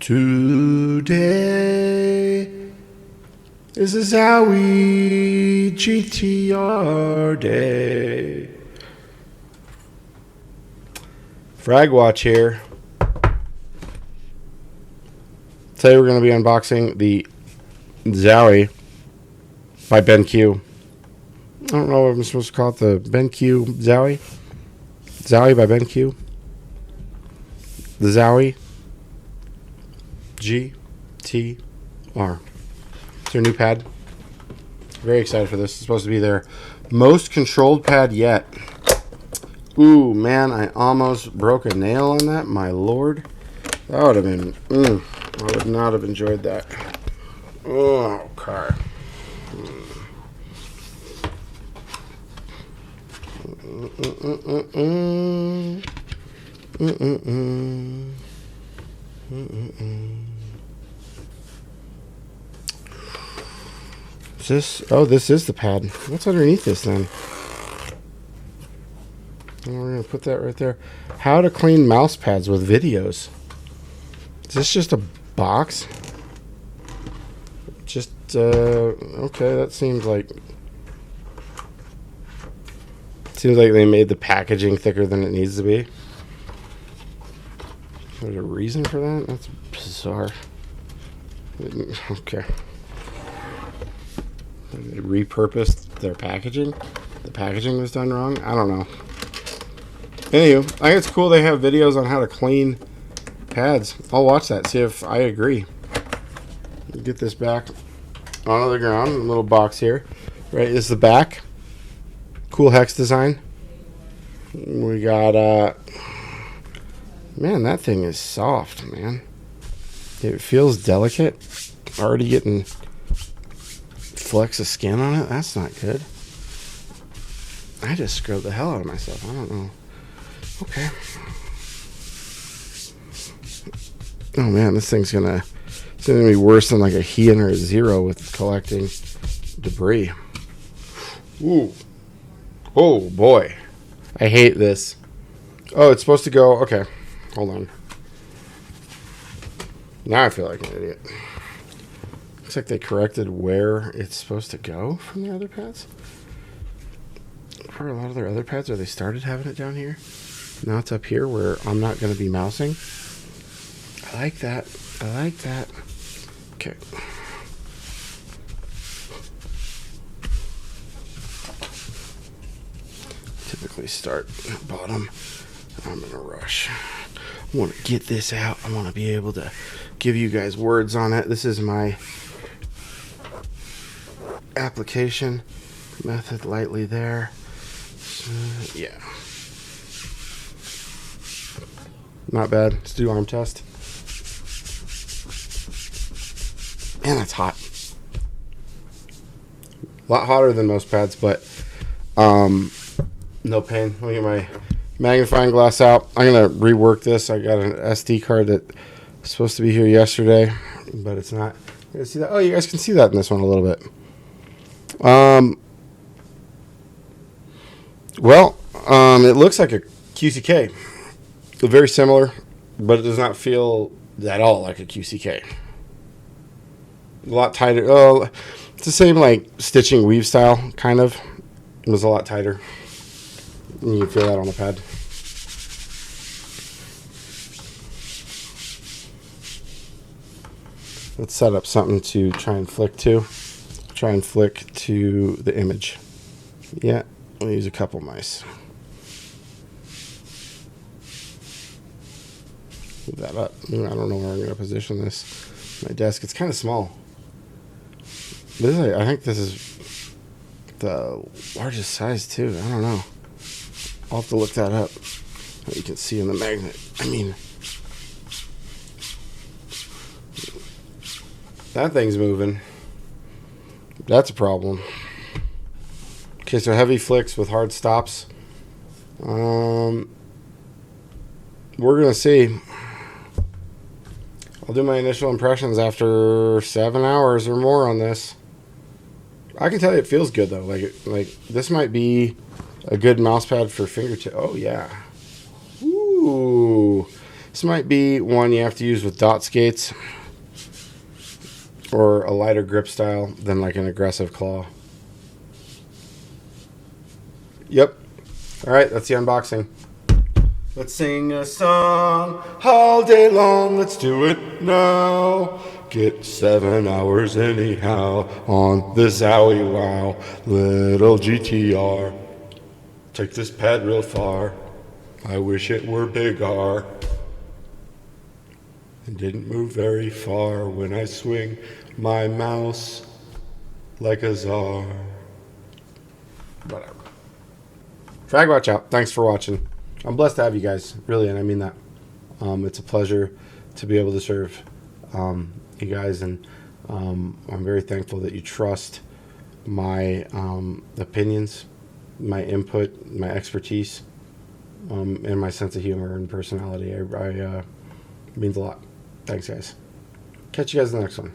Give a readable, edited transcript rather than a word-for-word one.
Today is a Zowie GTR day. FragWatch here. Today we're going to be unboxing the Zowie by BenQ. I don't know what I'm supposed to call it. The BenQ Zowie. Zowie by BenQ. The Zowie GTR. It's their new pad. Very excited for this. It's supposed to be their most controlled pad yet. Ooh, man, I almost broke a nail on that. My lord. That would have been... I would not have enjoyed that. Oh, car. Is this? Oh, this is the pad. What's underneath this then? And we're gonna put that right there. How to clean mouse pads with videos. Is this just a box? Just okay. That seems like they made the packaging thicker than it needs to be. There's a reason for that? That's bizarre. Okay. They repurposed their packaging. The packaging was done wrong. I don't know. Anywho, I think it's cool they have videos on how to clean pads. I'll watch that, see if I agree. Get this back onto the ground. A little box here. Right, this is the back. Cool hex design. We got man, that thing is soft, man. It feels delicate. Already getting flecks of skin on it. That's not good. I just scrubbed the hell out of myself. I don't know. Okay. Oh man, this thing's gonna be worse than like a Heian or a Zero with collecting debris. Ooh. Oh boy. I hate this. Oh, it's supposed to go. Okay. Hold on. Now I feel like an idiot. Looks like they corrected where it's supposed to go from the other pads. For a lot of their other pads, or they started having it down here. Now it's up here where I'm not going to be mousing. I like that. I like that. Okay. Typically start at the bottom. I'm in a rush. I want to get this out. I want to be able to give you guys words on it. This is my application method. Lightly there. Yeah. Not bad. Let's do arm test. And it's hot. A lot hotter than most pads, but no pain. Let me get my magnifying glass out. I'm going to rework this. I got an SD card that was supposed to be here yesterday, but it's not. You guys see that? Oh, you guys can see that in this one a little bit. It looks like a QCK. Very similar, but it does not feel at all like a QCK. A lot tighter. Oh, it's the same like stitching weave style, kind of. It was a lot tighter. And you can feel that on the pad. Let's set up something to try and flick to. Try and flick to the image. Yeah, we'll use a couple mice. Move that up. I don't know where I'm going to position this. My desk. It's kind of small. I think this is the largest size too. I don't know. I'll have to look that up. You can see in the magnet. I mean, that thing's moving. That's a problem. Okay, so heavy flicks with hard stops. We're going to see. I'll do my initial impressions after 7 hours or more on this. I can tell you it feels good, though. Like this might be a good mouse pad for fingertip. Oh, yeah. Ooh. This might be one you have to use with dot skates or a lighter grip style than like an aggressive claw. Yep. All right, that's the unboxing. Let's sing a song all day long. Let's do it now. Get 7 hours anyhow on the Zowie Wow. Little GTR. Take this pad real far. I wish it were bigger. And didn't move very far when I swing my mouse like a czar. Whatever. FragWatch out. Thanks for watching. I'm blessed to have you guys, really, and I mean that. It's a pleasure to be able to serve you guys, and I'm very thankful that you trust my opinions, my input, my expertise, and my sense of humor and personality. It means a lot. Thanks, guys. Catch you guys in the next one.